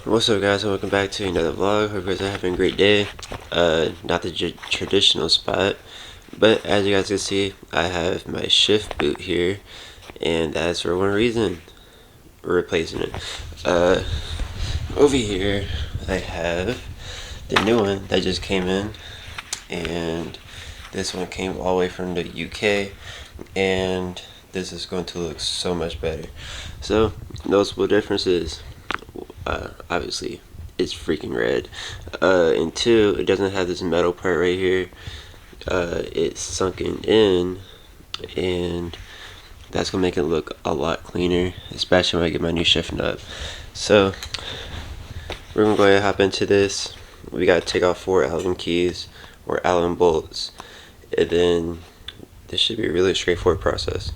What's up, guys, and welcome back to another vlog. Hope you guys are having a great day. Not the traditional spot, but as you guys can see, I have my shift boot here, and that's for one reason. We're replacing it. Over here, I have the new one that just came in, and this one came all the way from the UK, and this is going to look so much better. So, noticeable differences. Obviously it's freaking red, and two, it doesn't have this metal part right here. It's sunken in, and that's gonna make it look a lot cleaner, especially when I get my new shift nut. So we're gonna go ahead and hop into this. We gotta take off 4 Allen keys or Allen bolts, and then this should be a really straightforward process.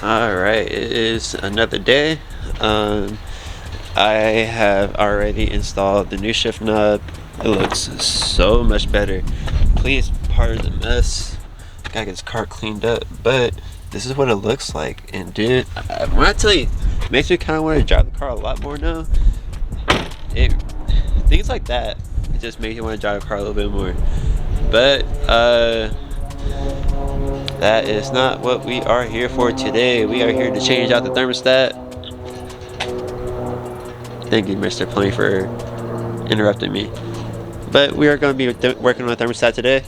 Alright, it is another day. I have already installed the new shift knob. It looks so much better. Please pardon the mess. Gotta get this car cleaned up, but this is what it looks like. And dude, when I tell you, it makes me kind of want to drive the car a lot more now. Things like that, it just makes you want to drive the car a little bit more. But that is not what we are here for today. We are here to change out the thermostat. Thank you, Mr. Plummy, for interrupting me. But we are going to be working on the thermostat today,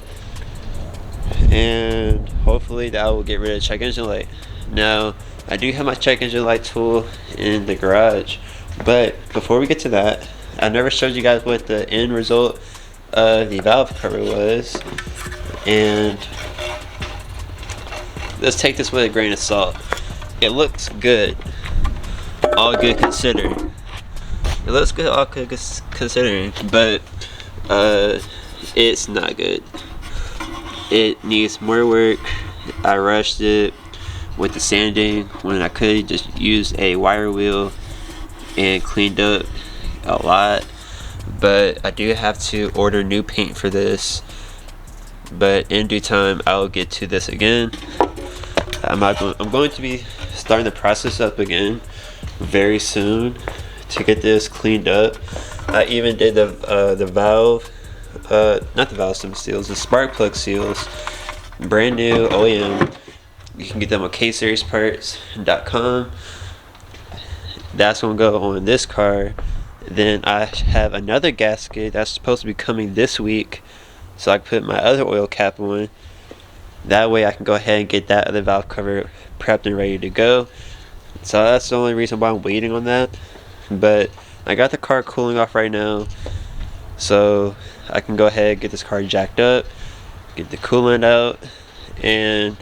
and hopefully that will get rid of the check engine light. Now, I do have my check engine light tool in the garage, but before we get to that, I never showed you guys what the end result of the valve cover was, and let's take this with a grain of salt. It looks good, all good considering. It looks good, all good considering, but it's not good. It needs more work. I rushed it with the sanding when I could just use a wire wheel and cleaned up a lot. But I do have to order new paint for this. But in due time, I will get to this again. I'm going to be starting the process up again very soon to get this cleaned up. I even did the valve, not the valve stem seals, the spark plug seals, brand new OEM. You can get them on kseriesparts.com. That's gonna go on this car. Then I have another gasket that's supposed to be coming this week, so I can put my other oil cap on. That way I can go ahead and get that other valve cover prepped and ready to go. So that's the only reason why I'm waiting on that. But I got the car cooling off right now, so I can go ahead and get this car jacked up, get the coolant out, and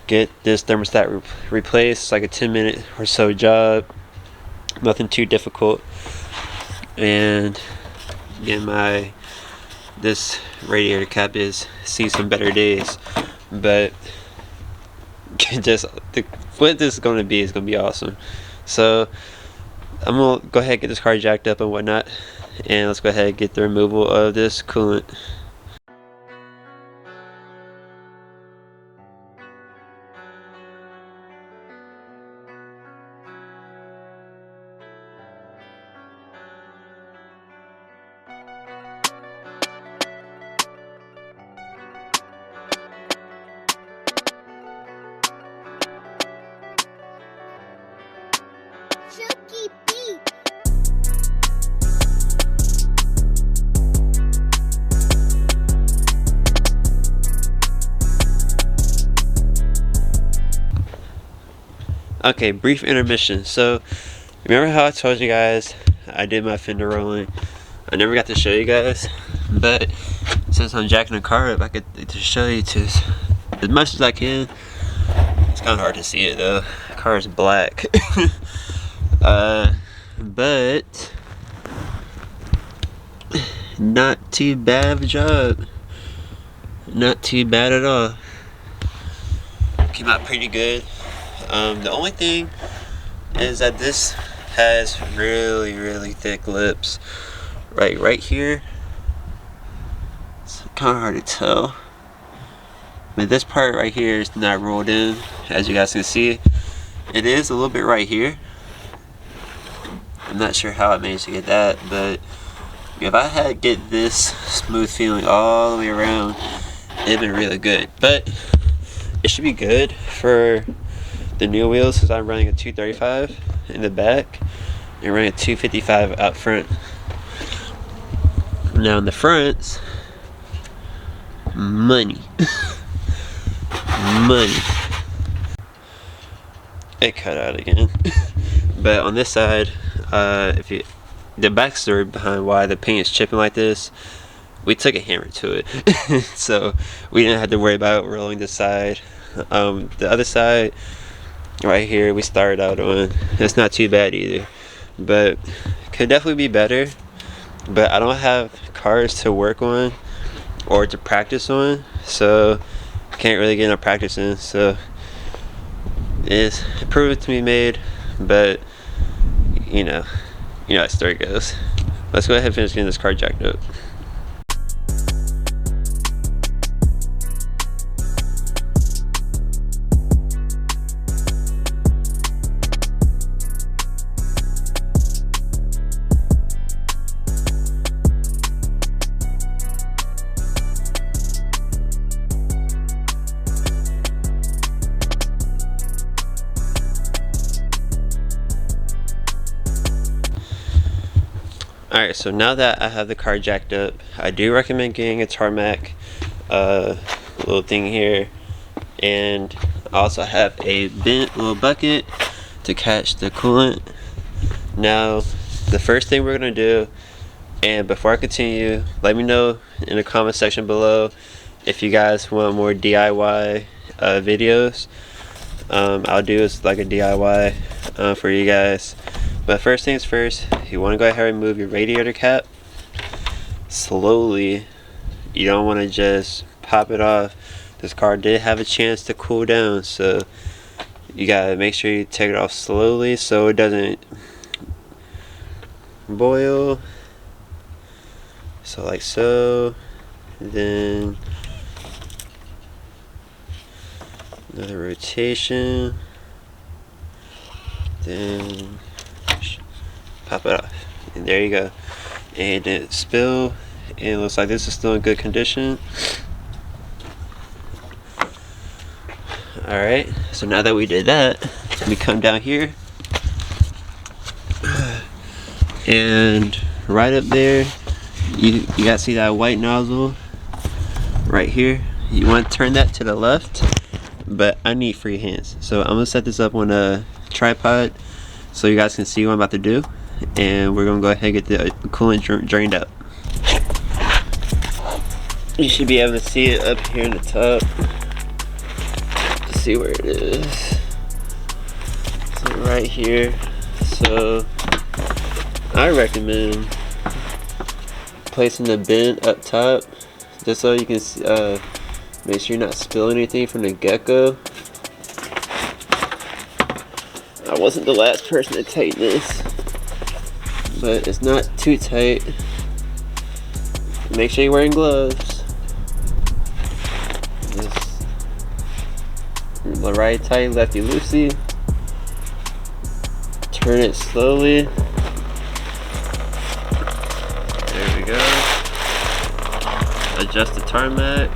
get this thermostat replaced. It's like a 10-minute or so job, nothing too difficult. And again, this radiator cap is seeing some better days, but just what this is going to be is going to be awesome. So I'm going to go ahead and get this car jacked up and whatnot, and let's go ahead and get the removal of this coolant. Okay, brief intermission. So Remember how I told you guys I did my fender rolling? I never got to show you guys, but since I'm jacking the car up, I could to show you to as much as I can. It's kind of hard to see it though. The car is black. But not too bad of a job. Not too bad at all. Came out pretty good. The only thing is that this has really thick lips. Right here. It's kind of hard to tell. But this part right here is not rolled in, as you guys can see. It is a little bit right here. I'm not sure how I managed to get that, but if I had get this smooth feeling all the way around, it'd been really good. But it should be good for the new wheels, because I'm running a 235 in the back and running a 255 out front. Now in the fronts, money. Money. It cut out again. But on this side, the backstory behind why the paint is chipping like this, we took a hammer to it. So we didn't have to worry about rolling this side. The other side right here we started out on, it's not too bad either, but could definitely be better. But I don't have cars to work on or to practice on, so I can't really get no practice in. So it's improvement to be made, but you know how the story goes. Let's go ahead and finish getting this car jacked up. Alright, so now that I have the car jacked up, I do recommend getting a tarmac little thing here, and I also have a bent little bucket to catch the coolant. Now the first thing we're going to do, and before I continue, let me know in the comment section below if you guys want more DIY videos. I'll do is like a DIY for you guys. But first things first, you want to go ahead and remove your radiator cap slowly. You don't want to just pop it off. This car did have a chance to cool down, so you gotta make sure you take it off slowly so it doesn't boil. So like so, then another rotation, then pop it off, and there you go. And it didn't spill, and it looks like this is still in good condition. Alright, so now that we did that, we come down here, and right up there you gotta see that white nozzle right here. You want to turn that to the left, but I need free hands, so I'm gonna set this up on a tripod so you guys can see what I'm about to do, and we're gonna go ahead and get the coolant drained out. You should be able to see it up here in the top. Let's see where it is. It's right here. So I recommend placing the bin up top, just so you can make sure you're not spilling anything from the get-go. I wasn't the last person to tighten this, but it's not too tight. Make sure you're wearing gloves. Just right tight, lefty loosey. Turn it slowly. There we go. Adjust the tarmac.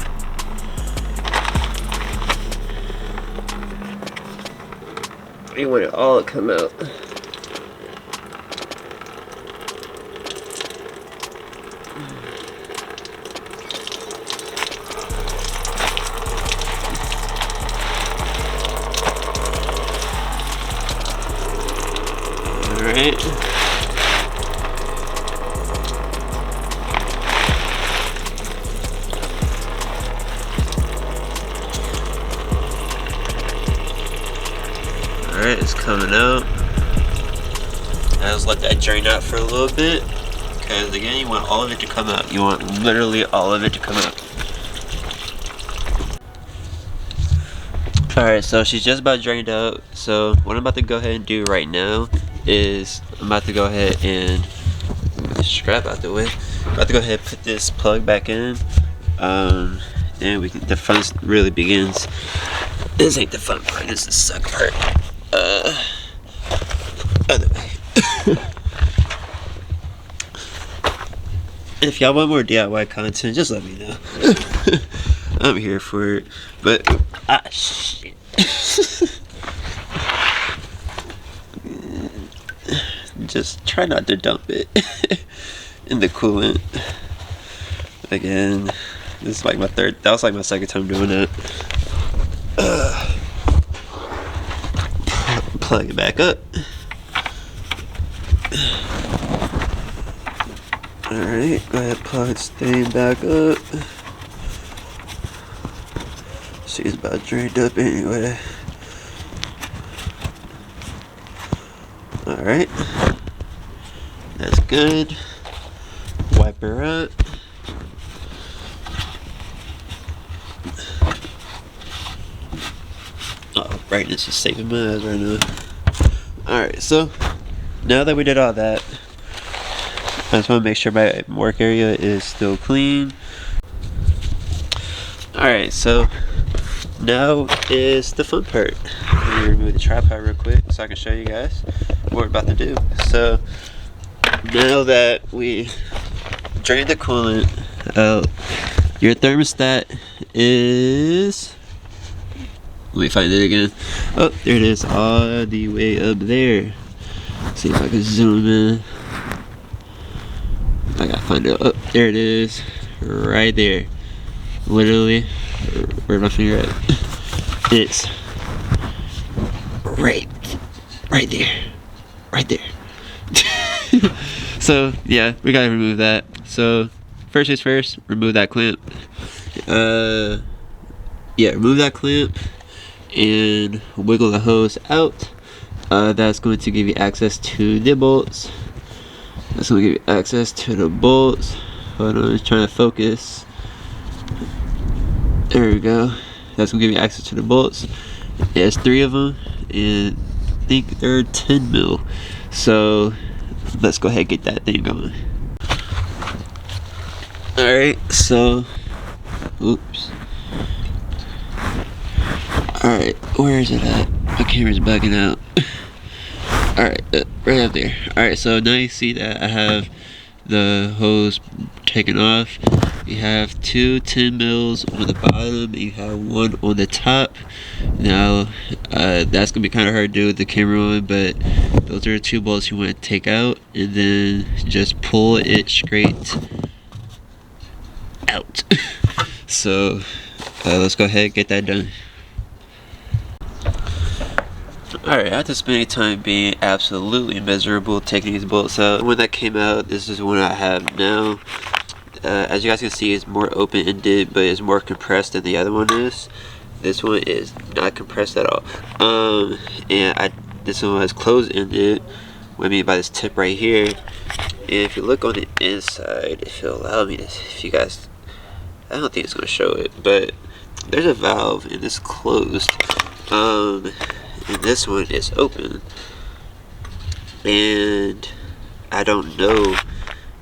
You want it all to come out. Alright. Alright, it's coming out. Now let's let that drain out for a little bit. Because again, you want all of it to come out. You want literally all of it to come out. Alright, so she's just about drained out. So what I'm about to go ahead and do right now is I'm about to go ahead and move the strap out the way. I'm about to go ahead and put this plug back in. And the fun really begins. This ain't the fun part, this is the suck part. Other way. If y'all want more DIY content, just let me know. I'm here for it. But shit. Just try not to dump it in the coolant. Again, this is like that was like my second time doing it. Plug it back up. Alright, go ahead, plug this thing back up. See, it's about drained up anyway. Alright, that's good. Wipe her up. Oh, brightness is saving my eyes right now. Alright, so now that we did all that, I just want to make sure my work area is still clean. Alright, so now is the fun part. Let me remove the tripod real quick so I can show you guys what we're about to do. So now that we drained the coolant out, your thermostat is, let me find it again. Oh, there it is, all the way up there. Let's see if I can zoom in. I gotta find it. Oh, there it is, right there. Literally, where's my finger at? It's right there. So yeah, we gotta remove that. So first things first, remove that clamp. Remove that clamp and wiggle the hose out. That's going to give you access to the bolts. That's going to give you access to the bolts. Hold on, I'm just trying to focus. There we go. That's going to give you access to the bolts. There's 3 of them, and I think they're 10 mil. So let's go ahead and get that thing going. Alright, so oops. Alright, where is it at? My camera's bugging out. Alright, right up there. Alright, so now you see that I have the hose taken off. You have 2 10 mils on the bottom, and you have 1 on the top. Now, that's gonna be kind of hard to do with the camera on, but those are the 2 bolts you want to take out, and then just pull it straight out. So, let's go ahead and get that done. Alright, after spending time being absolutely miserable taking these bolts out, when that came out, this is one I have now. As you guys can see, it's more open-ended, but it's more compressed than the other one is. This one is not compressed at all. This one is closed-ended. What I mean by this tip right here. And if you look on the inside, if it'll allow me to, if you guys, I don't think it's gonna show it, but there's a valve and it's closed. And this one is open, and I don't know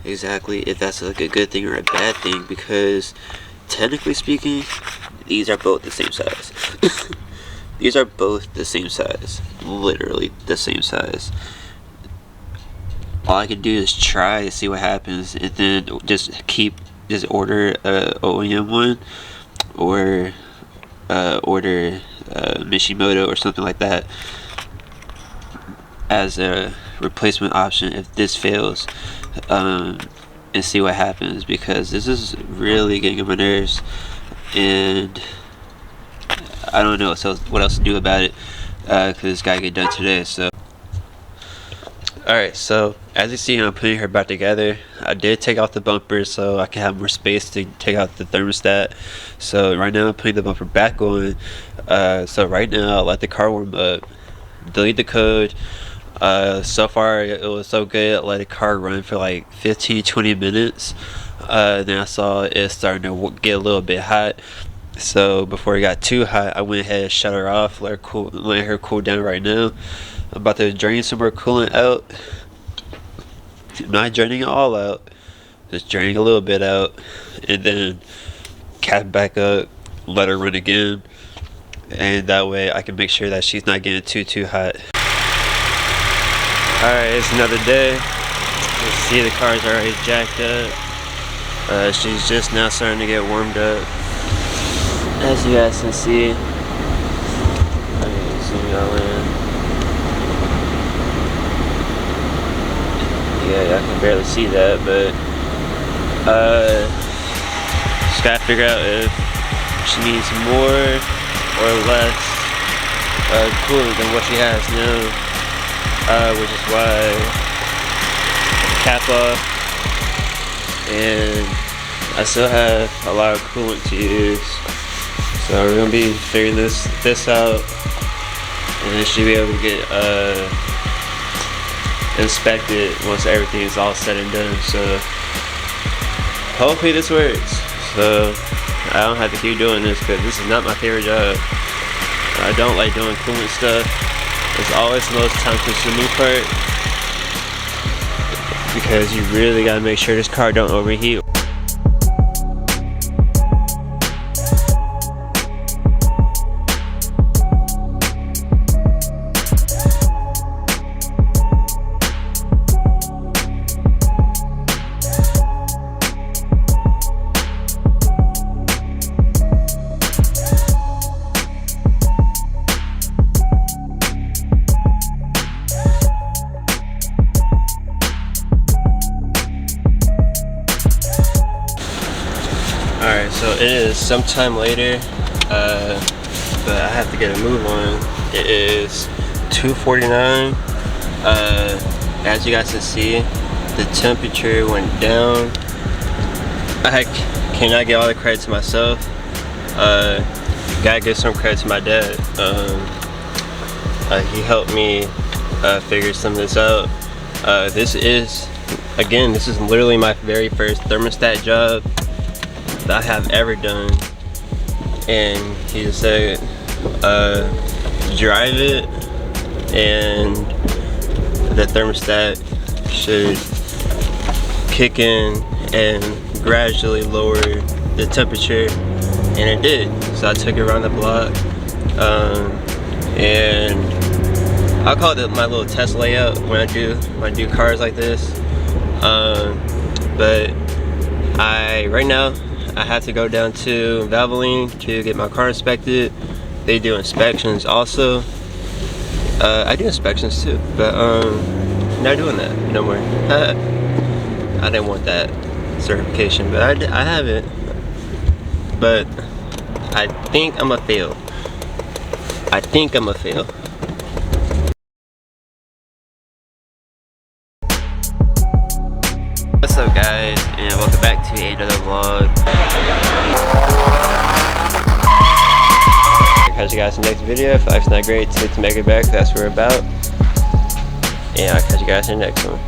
exactly if that's like a good thing or a bad thing, because technically speaking, these are both the same size. These are both the same size, literally the same size. All I can do is try to see what happens, and then just order a OEM one, or order Mishimoto or something like that as a replacement option if this fails, and see what happens, because this is really getting on my nerves, and I don't know what else to do about it, because this guy get done today. So Alright, so as you see, I'm putting her back together. I did take off the bumper so I can have more space to take out the thermostat. So right now I'm putting the bumper back on. So right now I'll let the car warm up, delete the code. So far it was so good. I let the car run for like 15-20 minutes. Then I saw it starting to get a little bit hot. So before it got too hot, I went ahead and shut her off, let her cool down right now. I'm about to drain some more coolant out. I'm not draining it all out, just draining a little bit out, and then cap back up, let her run again, and that way I can make sure that she's not getting too hot. Alright, it's another day. You see the car's already jacked up. She's just now starting to get warmed up. As you guys can see, I can zoom y'all in. Yeah, I can barely see that, but just gotta figure out if she needs more or less coolant than what she has now, which is why cap off, and I still have a lot of coolant to use, so we're gonna be figuring this out, and then she'll be able to get inspected once everything is all said and done. So hopefully this works, so I don't have to keep doing this, because this is not my favorite job. I don't like doing coolant stuff. It's always the most time consuming part, because you really gotta make sure this car don't overheat. Alright, so it is sometime later, but I have to get a move on. It is 2:49. As you guys can see, the temperature went down. I cannot get all the credit to myself. Gotta give some credit to my dad. He helped me figure some of this out. This is literally my very first thermostat job that I have ever done, and he just said drive it and the thermostat should kick in and gradually lower the temperature, and it did. So I took it around the block, and I call it my little test layout when I do cars like this. But right now I have to go down to Valvoline to get my car inspected. They do inspections also. I do inspections too, but not doing that no more. I didn't want that certification, but I have it. But I think I'm gonna fail. What's up, guys, and welcome back to another vlog. I'll catch you guys in the next video. If life's not great, to make it back. That's what we're about. And I'll catch you guys in the next one.